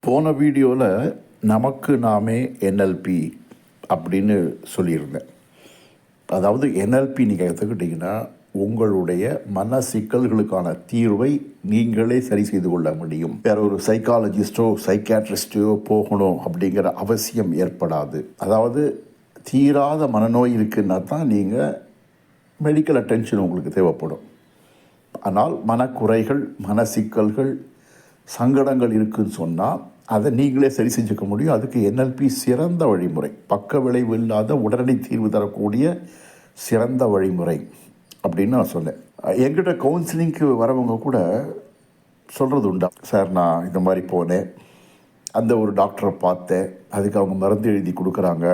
போன வீடியோவில் நமக்கு நாமே என்எல்பி அப்படின்னு சொல்லியிருந்தேன். அதாவது என்எல்பி நீங்கள் எடுத்துக்கிட்டிங்கன்னா உங்களுடைய மன சிக்கல்களுக்கான தீர்வை நீங்களே சரி செய்து கொள்ள முடியும். வேற ஒரு சைக்காலஜிஸ்டோ சைக்காட்ரிஸ்டோ போகணும் அப்படிங்கிற அவசியம் ஏற்படாது. அதாவது தீராத மனநோய் இருக்குன்னா தான் நீங்கள் மெடிக்கல் அட்டென்ஷன் உங்களுக்கு தேவைப்படும். ஆனால் மனக்குறைகள், மன சிக்கல்கள், சங்கடங்கள் இருக்குதுன்னு சொன்னால் அதை நீங்களே சரி செஞ்சுக்க முடியும். அதுக்கு என்எல்பி சிறந்த வழிமுறை, பக்க விளைவு இல்லாத உடனடி தீர்வு தரக்கூடிய சிறந்த வழிமுறை அப்படின்னு நான் சொன்னேன். என்கிட்ட கவுன்சிலிங்க்கு வரவங்க கூட சொல்கிறது உண்டா, சார் நான் இந்த மாதிரி போனேன், அந்த ஒரு டாக்டரை பார்த்தேன், அதுக்கு அவங்க மருந்து எழுதி கொடுக்குறாங்க,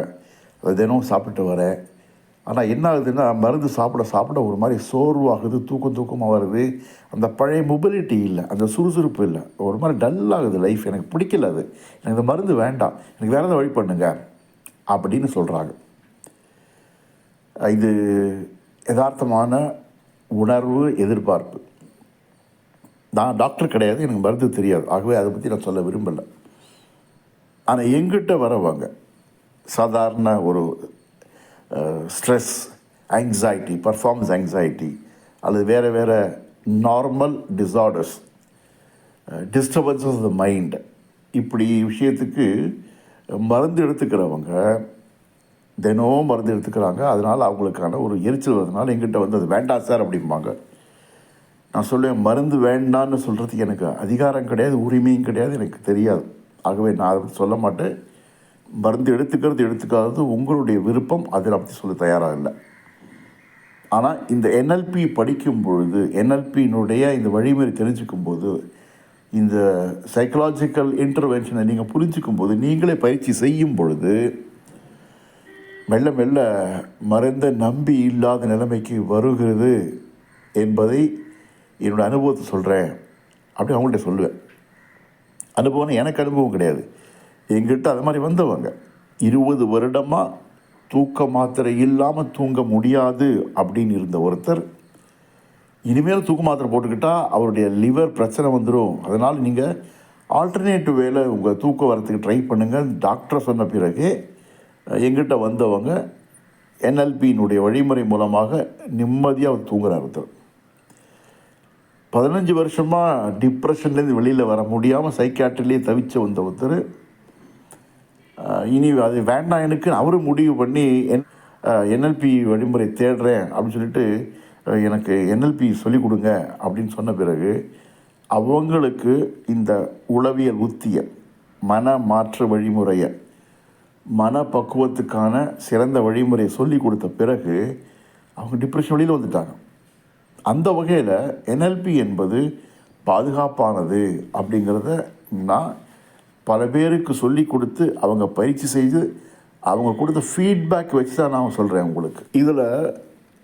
அதை தினம் சாப்பிட்டு வரேன், ஆனால் என்ன ஆகுதுன்னா மருந்து சாப்பிட ஒரு மாதிரி சோர்வாகுது, தூக்கமாக வருது, அந்த பழைய மொபிலிட்டி இல்லை, அந்த சுறுசுறுப்பு இல்லை, ஒரு மாதிரி டல்லாகுது லைஃப், எனக்கு பிடிக்கல, அது எனக்கு இந்த மருந்து வேண்டாம், எனக்கு வேறு ஏதாவது வழி பண்ணுங்க அப்படின்னு சொல்கிறாங்க. இது யதார்த்தமான உணர்வு, எதிர்பார்ப்பு. நான் டாக்டர் கிடையாது, எனக்கு மருந்து தெரியாது, ஆகவே அதை பற்றி நான் சொல்ல விரும்பலை. ஆனால் எங்கிட்ட வரவாங்க சாதாரண ஒரு ஸ்ட்ரெஸ், ஆங்ஸைட்டி, பர்ஃபார்மன்ஸ் ஆங்ஸைட்டி அல்லது வேறு normal disorders, disturbance of the mind, இப்படி விஷயத்துக்கு மருந்து எடுத்துக்கிறவங்க தினமும் மருந்து எடுத்துக்கிறாங்க. அதனால் அவங்களுக்கான ஒரு எரிச்சல் வருதுனால எங்கிட்ட வந்து அது வேண்டாம் சார் அப்படிம்பாங்க. நான் சொல்லுவேன், மருந்து வேண்டான்னு சொல்கிறதுக்கு எனக்கு அதிகாரம் கிடையாது, உரிமையும் கிடையாது, எனக்கு தெரியாது. ஆகவே நான் அதை பற்றி சொல்ல மாட்டேன். மருந்து எடுத்துக்காதது உங்களுடைய விருப்பம், அதில் பற்றி சொல்ல தயாராக இல்லை. ஆனால் இந்த என்எல்பி படிக்கும் பொழுது, என்எல்பியினுடைய இந்த வழிமுறை தெரிஞ்சுக்கும் போது, இந்த சைக்கலாஜிக்கல் இன்டர்வென்ஷனை நீங்கள் புரிஞ்சுக்கும் போது, நீங்களே பயிற்சி செய்யும் பொழுது மெல்ல மெல்ல மருந்த நம்பி இல்லாத நிலைமைக்கு வருகிறது என்பதை என்னோடய அனுபவத்தை சொல்கிறேன் அப்படி அவங்கள்ட்ட சொல்லுவேன். அனுபவம்னு எனக்கு அனுபவம் கிடையாது, எங்கிட்ட அது மாதிரி வந்தவங்க 20 வருடமாக தூக்க மாத்திரை இல்லாமல் தூங்க முடியாது அப்படின்னு இருந்த ஒருத்தர், இனிமேல் தூக்க மாத்திரை போட்டுக்கிட்டால் அவருடைய லிவர் பிரச்சனை வந்துடும், அதனால் நீங்கள் ஆல்டர்னேட்டிவ் வேலை உங்கள் தூக்கம் வரத்துக்கு ட்ரை பண்ணுங்கள் டாக்டரை சொன்ன பிறகு எங்கிட்ட வந்தவங்க என்எல்பியினுடைய வழிமுறை மூலமாக நிம்மதியாக தூங்குறார். ஒருத்தர் 15 வருஷமாக டிப்ரெஷன்லேருந்து வெளியில் வர முடியாமல் சைக்காட்ரிலேயே தவிச்ச வந்த ஒருத்தர் இனி அது வேண்டாம் எனக்கு அவரும் முடிவு பண்ணி என்எல்பி வழிமுறை தேடுறேன் அப்படின்னு சொல்லிட்டு எனக்கு என்எல்பி சொல்லிக் கொடுங்க அப்படின்னு சொன்ன பிறகு அவங்களுக்கு இந்த உளவியல் உத்தியை, மன மாற்று வழிமுறையை, மனப்பக்குவத்துக்கான சிறந்த வழிமுறையை சொல்லி கொடுத்த பிறகு அவங்க டிப்ரெஷன் வெளியில் வந்துட்டாங்க. அந்த வகையில் என்எல்பி என்பது பாதுகாப்பானது அப்படிங்கிறத நான் பல பேருக்கு சொல்லி கொடுத்து அவங்க பயிற்சி செய்து அவங்க கொடுத்த ஃபீட்பேக் வச்சு தான் நான் சொல்கிறேன் உங்களுக்கு. இதில்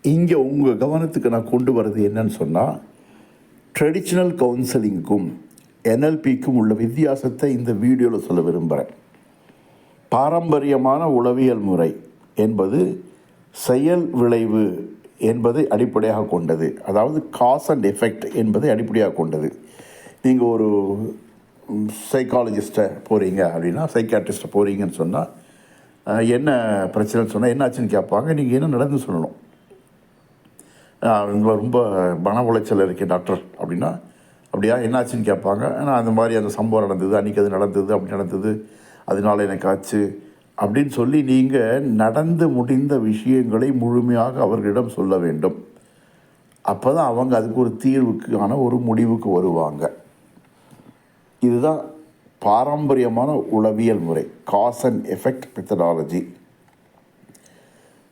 இங்கே உங்கள் கவனத்துக்கு நான் கொண்டு வர்றது என்னன்னு சொன்னால், ட்ரெடிஷ்னல் கவுன்சிலிங்க்கும் என்எல்பிக்கும் உள்ள வித்தியாசத்தை இந்த வீடியோவில் சொல்ல விரும்புகிறேன். பாரம்பரியமான உளவியல் முறை என்பது செயல் விளைவு என்பதை அடிப்படையாக கொண்டது, அதாவது காஸ் அண்ட் எஃபெக்ட் என்பதை அடிப்படையாக கொண்டது. நீங்கள் ஒரு சைக்காலஜிஸ்ட்டை போகிறீங்க அப்படின்னா, சைக்காட்ரிஸ்ட்டை போகிறீங்கன்னு சொன்னால் என்ன பிரச்சனைன்னு சொன்னால் என்னாச்சுன்னு கேட்பாங்க. நீங்கள் என்ன நடந்து சொல்லணும். ரொம்ப மன உளைச்சல் இருக்கேன் டாக்டர் அப்படின்னா, அப்படியா என்னாச்சுன்னு கேட்பாங்க. ஆனால் அந்த மாதிரி அந்த சம்பவம் நடந்தது, அன்றைக்கி அது நடந்தது, அப்படி நடந்தது, அதனால எனக்கு ஆச்சு அப்படின்னு சொல்லி நீங்கள் நடந்து முடிந்த விஷயங்களை முழுமையாக அவர்களிடம் சொல்ல வேண்டும். அப்போ தான் அவங்க அதுக்கு ஒரு தீர்வுக்கான ஒரு முடிவுக்கு வருவாங்க. இதுதான் பாரம்பரியமான உளவியல் முறை, cause and effect methodology.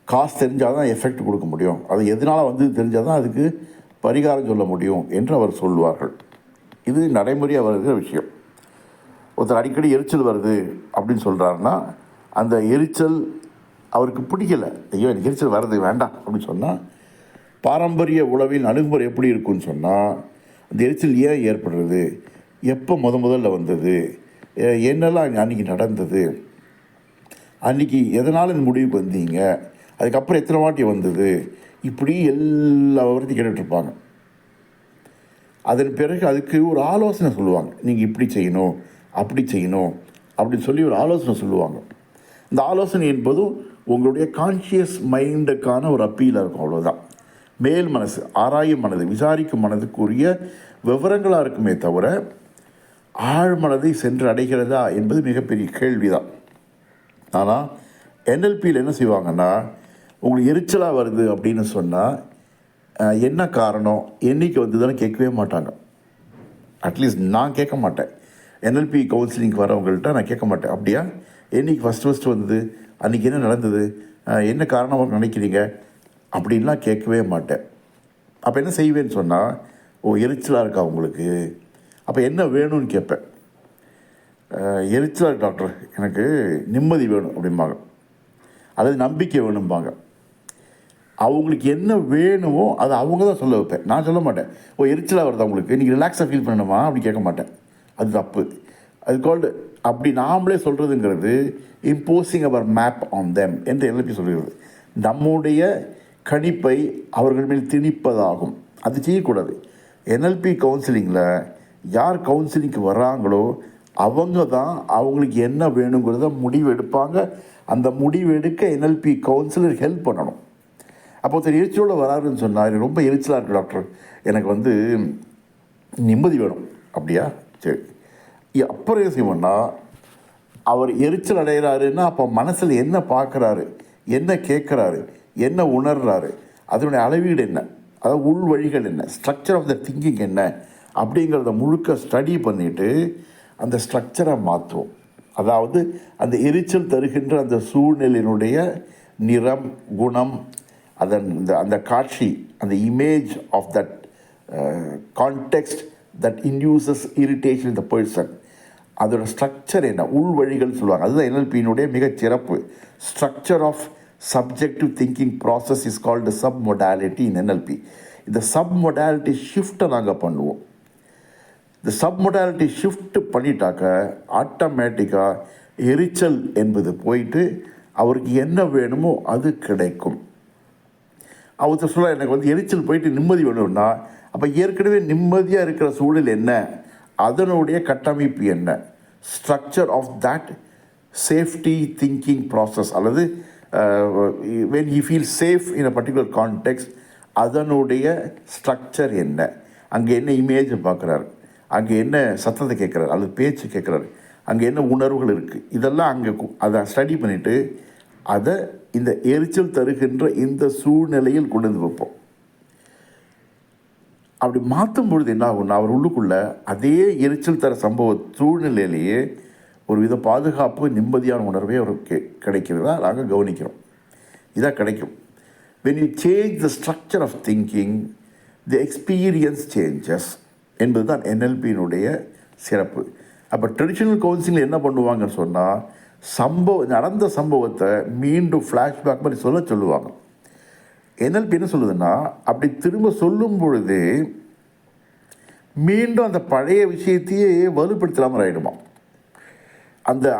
Cause தெரிஞ்சால் தான் எஃபெக்ட் கொடுக்க முடியும், அது எதனால் வந்து தெரிஞ்சால் தான் அதுக்கு பரிகாரம் சொல்ல முடியும் என்று அவர் சொல்வார்கள். இது நடைமுறையாக வருகிற விஷயம். ஒருத்தர் அடிக்கடி எரிச்சல் வருது அப்படின்னு சொல்கிறாருன்னா, அந்த எரிச்சல் அவருக்கு பிடிக்கலை, ஐயோ எனக்கு எரிச்சல் வர்றது வேண்டாம் அப்படின்னு சொன்னால், பாரம்பரிய உளவியல் அணுகுமுறை எப்படி இருக்குன்னு சொன்னால், அந்த எரிச்சல் ஏன் ஏற்படுறது, எப்போ முதல்ல வந்தது, என்னெல்லாம் அன்றைக்கி நடந்தது, அன்றைக்கி எதனால் இந்த முடிவுக்கு வந்தீங்க, அதுக்கப்புறம் எத்தனை வாட்டி வந்தது, இப்படி எல்லா விவரத்தையும் கேட்டுட்ருப்பாங்க. அதன் பிறகு அதுக்கு ஒரு ஆலோசனை சொல்லுவாங்க, நீங்கள் இப்படி செய்யணும் அப்படி செய்யணும் அப்படின்னு சொல்லி ஒரு ஆலோசனை சொல்லுவாங்க. இந்த ஆலோசனை என்பதும் உங்களுடைய கான்ஷியஸ் மைண்டுக்கான ஒரு அப்பீலாக இருக்கும், அவ்வளோதான். மேல் மனசு, ஆராயும் மனது, விசாரிக்கும் மனதுக்குரிய விவரங்களாக இருக்குமே தவிர ஆழ் மனதை சென்று அடைகிறதா என்பது மிகப்பெரிய கேள்விதான். ஆனால் என்எல்பியில் என்ன செய்வாங்கன்னா, உங்களுக்கு எரிச்சலாக வருது அப்படின்னு சொன்னால் என்ன காரணம், என்றைக்கு வந்ததுன்னு கேட்கவே மாட்டாங்க. அட்லீஸ்ட் நான் கேட்க மாட்டேன். என்எல்பி கவுன்சிலிங்க்கு வரவங்கள்ட்ட நான் கேட்க மாட்டேன், அப்படியா என்றைக்கு ஃபஸ்ட்டு வந்தது, அன்றைக்கி என்ன நடந்தது, என்ன காரணம் நினைக்கிறீங்க அப்படின்லாம் கேட்கவே மாட்டேன். அப்போ என்ன செய்வேன்னு சொன்னால், எரிச்சலாக இருக்கா உங்களுக்கு, அப்போ என்ன வேணும்னு கேட்பேன். எரிச்சலாக டாக்டர், எனக்கு நிம்மதி வேணும் அப்படிம்பாங்க, அல்லது நம்பிக்கை வேணும்பாங்க. அவங்களுக்கு என்ன வேணுமோ அதை அவங்க தான் சொல்ல வைப்பேன், நான் சொல்ல மாட்டேன். எரிச்சலாக வருது அவங்களுக்கு, நீங்கள் ரிலாக்ஸாக ஃபீல் பண்ணணுமா அப்படி கேட்க மாட்டேன். அது தப்பு. அது கால்டு அப்படி நாமளே சொல்கிறதுங்கிறது imposing our map on them என்று என்எல்பி சொல்கிறது. நம்முடைய கணிப்பை அவர்கள் மேல் திணிப்பதாகும். அது செய்யக்கூடாது. என்எல்பி கவுன்சிலிங்கில் யார் கவுன்சிலிங்க்கு வர்றாங்களோ அவங்க தான் அவங்களுக்கு என்ன வேணுங்கிறத முடிவு எடுப்பாங்க. அந்த முடிவு எடுக்க என்எல்பி கவுன்சிலர் ஹெல்ப் பண்ணணும். அப்போ ஒருத்தர் எரிச்சலோடு வராருன்னு சொன்னார், எனக்கு ரொம்ப எரிச்சலாக இருக்குது டாக்டர், எனக்கு நிம்மதி வேணும், அப்படியா சரி. அப்புறம் என்ன செய்வோம்னா, அவர் எரிச்சல் அடைகிறாருன்னா அப்போ மனசில் என்ன பார்க்குறாரு, என்ன கேட்குறாரு, என்ன உணர்றாரு, அதனுடைய அளவீடு என்ன, அதாவது உள் வழிகள் என்ன, ஸ்ட்ரக்சர் ஆஃப் த திங்கிங் என்ன அப்படிங்கிறத முழுக்க ஸ்டடி பண்ணிவிட்டு அந்த ஸ்ட்ரக்சரை மாற்றுவோம். அதாவது அந்த எரிச்சல் தருகின்ற அந்த சூழ்நிலையினுடைய நிறம், குணம், அந்த காட்சி, அந்த image of that context that induces irritation in the person, அதோட ஸ்ட்ரக்சர் என்ன, உள் வழிகள் சொல்லுவாங்க. அதுதான் என்எல்பியினுடைய மிகச்சிறப்பு. Structure of subjective thinking process is called sub modality in NLP. இந்த சப் மொடாலிட்டி ஷிஃப்ட்டை நாங்கள் பண்ணுவோம். இந்த சப் மொடாலிட்டி ஷிஃப்ட் பண்ணிட்டாக்க ஆட்டோமேட்டிக்காக எரிச்சல் என்பது போயிட்டு அவருக்கு என்ன வேணுமோ அது கிடைக்கும். அவர் சொல்ல, எனக்கு எரிச்சல் போயிட்டு நிம்மதி வேணும்னா, அப்போ ஏற்கனவே நிம்மதியாக இருக்கிற சூழல் என்ன, அதனுடைய கட்டமைப்பு என்ன, structure of that safety thinking process, அல்லது when he feel safe in a particular context அதனுடைய ஸ்ட்ரக்சர் என்ன, அங்கே என்ன இமேஜை பார்க்குறாரு, அங்கே என்ன சத்தத்தை கேட்குறாரு அல்லது பேச்சு கேட்குறாரு, அங்கே என்ன உணர்வுகள் இருக்குது, இதெல்லாம் அங்கே அதை ஸ்டடி பண்ணிவிட்டு அதை இந்த எரிச்சல் தருகின்ற இந்த சூழ்நிலையில் கொண்டு வந்து வைப்போம். அப்படி மாற்றும் பொழுது என்ன ஆகும்னா, அவர் உள்ளுக்குள்ளே அதே எரிச்சல் தர சம்பவ சூழ்நிலையிலேயே ஒரு வித பாதுகாப்பு, நிம்மதியான உணர்வே அவருக்கு கிடைக்கிறதா நாங்கள் கவனிக்கிறோம். இதான் கிடைக்கும். when you change the structure of thinking, the experience changes என்பது தான் என்எல்பியினுடைய சிறப்பு. அப்போ ட்ரெடிஷ்னல் கவுன்சிலில் என்ன பண்ணுவாங்கன்னு சொன்னால், நடந்த சம்பவத்தை மீண்டும் ஃப்ளாஷ்பேக் மாதிரி சொல்லுவாங்க. என்எல்பி என்ன சொல்லுதுன்னா, அப்படி திரும்ப சொல்லும் பொழுது மீண்டும் அந்த பழைய விஷயத்தையே வலுப்படுத்தலாமல் ஆகிடுமா.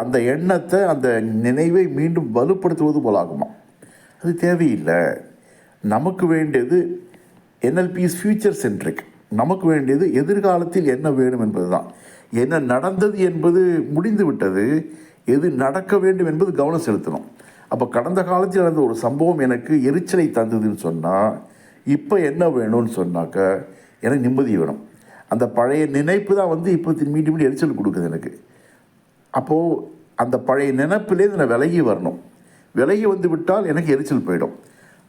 அந்த எண்ணத்தை, அந்த நினைவை மீண்டும் வலுப்படுத்துவது போல் ஆகுமா. அது தேவையில்லை. நமக்கு வேண்டியது என்எல்பி இஸ் ஃபியூச்சர் சென்ட்ரிக். நமக்கு வேண்டியது எதிர்காலத்தில் என்ன வேணும் என்பது தான். என்ன நடந்தது என்பது முடிந்து விட்டது, எது நடக்க வேண்டும் என்பது கவனம் செலுத்தணும். அப்போ கடந்த காலத்தில் நடந்த ஒரு சம்பவம் எனக்கு எரிச்சலை தந்ததுன்னு சொன்னால், இப்போ என்ன வேணும்னு சொன்னாக்க எனக்கு நிம்மதி வேணும். அந்த பழைய நினைப்பு தான் இப்போ மீண்டும் எரிச்சல் கொடுக்குது எனக்கு. அப்போது அந்த பழைய நினைப்பிலேருந்து நான் விலகி வரணும். விலகி வந்து விட்டால் எனக்கு எரிச்சல் போயிடும்.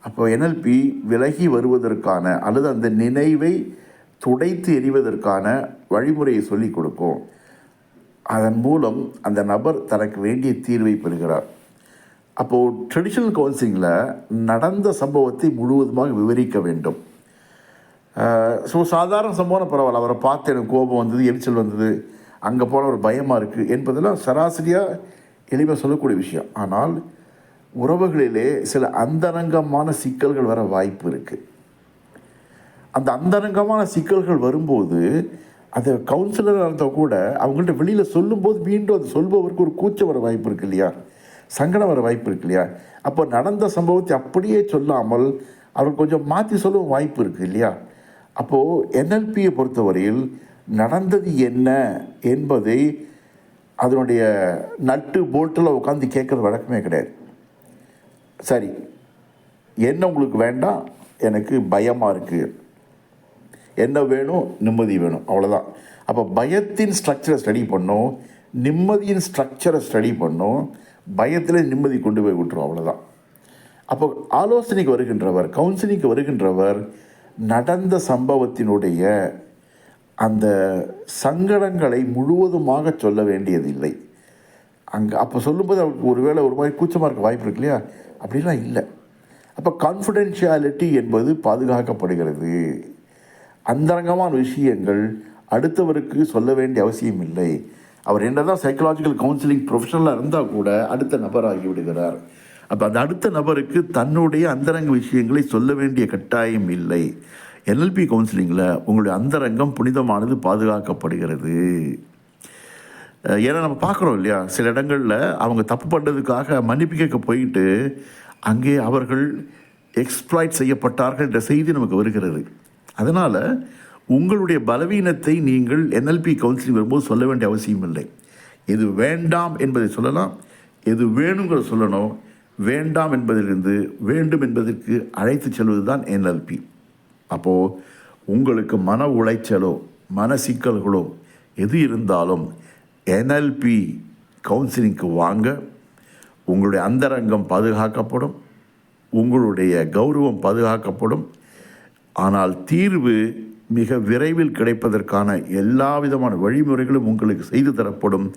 அப்போ என்எல்பி விலகி வருவதற்கான அல்லது அந்த நினைவை துடைத்து எறிவதற்கான வழிமுறையை சொல்லிக் கொடுக்கும். அதன் மூலம் அந்த நபர் தனக்கு வேண்டிய தீர்வை பெறுகிறார். அப்போது ட்ரெடிஷ்னல் கவுன்சிலிங்கில் நடந்த சம்பவத்தை முழுவதுமாக விவரிக்க வேண்டும். ஸோ சாதாரண சம்பவம் பரவாயில்ல, அவரை பார்த்து எனக்கு கோபம் வந்தது, எரிச்சல் வந்தது, அங்கே போன ஒரு பயமாக இருக்குது என்பதெல்லாம் சராசரியாக எளிமையாக சொல்லக்கூடிய விஷயம். ஆனால் உறவுகளிலே சில அந்தரங்கமான சிக்கல்கள் வர வாய்ப்பு இருக்குது. அந்த அந்தரங்கமான சிக்கல்கள் வரும்போது அதை கவுன்சிலராக இருந்தால் கூட அவங்கள்ட்ட வெளியில் சொல்லும்போது மீண்டும் அது சொல்பவருக்கு ஒரு கூச்சம் வர வாய்ப்பு இருக்குது இல்லையா, சங்கடம் வர வாய்ப்பு இருக்கு இல்லையா. அப்போ நடந்த சம்பவத்தை அப்படியே சொல்லாமல் அவர் கொஞ்சம் மாற்றி சொல்ல வாய்ப்பு இருக்குது இல்லையா. அப்போது என்எல்பியை பொறுத்தவரையில் நடந்தது என்ன என்பதை அதனுடைய நட்டு போல்ட்டில் உட்காந்து கேட்குறது வழக்கமே கிடையாது. சரி, என்ன உங்களுக்கு வேண்டாம், எனக்கு பயமாக இருக்குது, என்ன வேணும், நிம்மதி வேணும், அவ்வளோதான். அப்போ பயத்தின் ஸ்ட்ரக்சரை ஸ்டடி பண்ணோம், நிம்மதியின் ஸ்ட்ரக்சரை ஸ்டடி பண்ணோம், பயத்தில் நிம்மதி கொண்டு போய் விட்டுரும், அவ்வளோதான். அப்போ ஆலோசனைக்கு வருகின்றவர், கவுன்சிலிங்க்கு வருகின்றவர் நடந்த சம்பவத்தினுடைய அந்த சங்கடங்களை முழுவதுமாக சொல்ல வேண்டியதில்லை. அப்போ சொல்லும்போது அவருக்கு ஒருவேளை ஒரு மாதிரி கூச்சமாக இருக்க வாய்ப்பு இருக்கு இல்லையா? அப்படிலாம் இல்லை. அப்போ கான்ஃபிடென்ஷியாலிட்டி என்பது பாதுகாக்கப்படுகிறது. அந்தரங்கமான விஷயங்கள் அடுத்தவருக்கு சொல்ல வேண்டிய அவசியம் இல்லை. அவர் என்னதான் சைக்கலாஜிக்கல் கவுன்சிலிங் ப்ரொஃபஷனலாக இருந்தால் கூட அடுத்த நபர் ஆகிவிடுகிறார். அப்போ அந்த அடுத்த நபருக்கு தன்னுடைய அந்தரங்க விஷயங்களை சொல்ல வேண்டிய கட்டாயம் இல்லை. NLP கவுன்சிலிங்கில் உங்களுடைய அந்தரங்கம் புனிதமானது, பாதுகாக்கப்படுகிறது. ஏன்னா நம்ம பார்க்குறோம் இல்லையா, சில இடங்களில் அவங்க தப்பு பண்ணுறதுக்காக மன்னிப்பு கேட்க போயிட்டு அங்கே அவர்கள் எக்ஸ்ப்ளாய்ட் செய்யப்பட்டார்கள் என்ற செய்தி நமக்கு வருகிறது. அதனால் உங்களுடைய பலவீனத்தை நீங்கள் NLP கவுன்சிலிங் வரும்போது சொல்ல வேண்டிய அவசியம் இல்லை. எது வேண்டாம் என்பதை சொல்லலாம், எது வேணுங்கிற சொல்லணும். வேண்டாம் என்பதிலிருந்து வேண்டும் என்பதற்கு அழைத்து செல்வது தான் NLP. அப்போது உங்களுக்கு மன உளைச்சலோ மன சிக்கல்களோ எது இருந்தாலும் NLP கவுன்சிலிங்க்கு வாங்க. உங்களுடைய அந்தரங்கம் பாதுகாக்கப்படும், உங்களுடைய கௌரவம் பாதுகாக்கப்படும். ஆனால் தீர்வு மிக விரைவில் கிடைப்பதற்கான எல்லா விதமான வழிமுறைகளும் உங்களுக்கு செய்து தரப்படும்.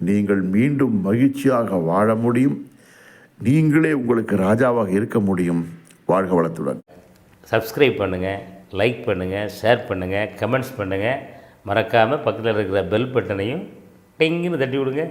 நீங்கள் மீண்டும் மகிழ்ச்சியாக வாழ முடியும். நீங்களே உங்களுக்கு ராஜாவாக இருக்க முடியும். வாழ்க வளத்துடன். சப்ஸ்கிரைப் பண்ணுங்கள், லைக் பண்ணுங்கள், ஷேர் பண்ணுங்கள், கமெண்ட்ஸ் பண்ணுங்கள். மறக்காமல் பக்கத்தில் இருக்கிற பெல் பட்டனையும் டிங்குன்னு தட்டி விடுங்க.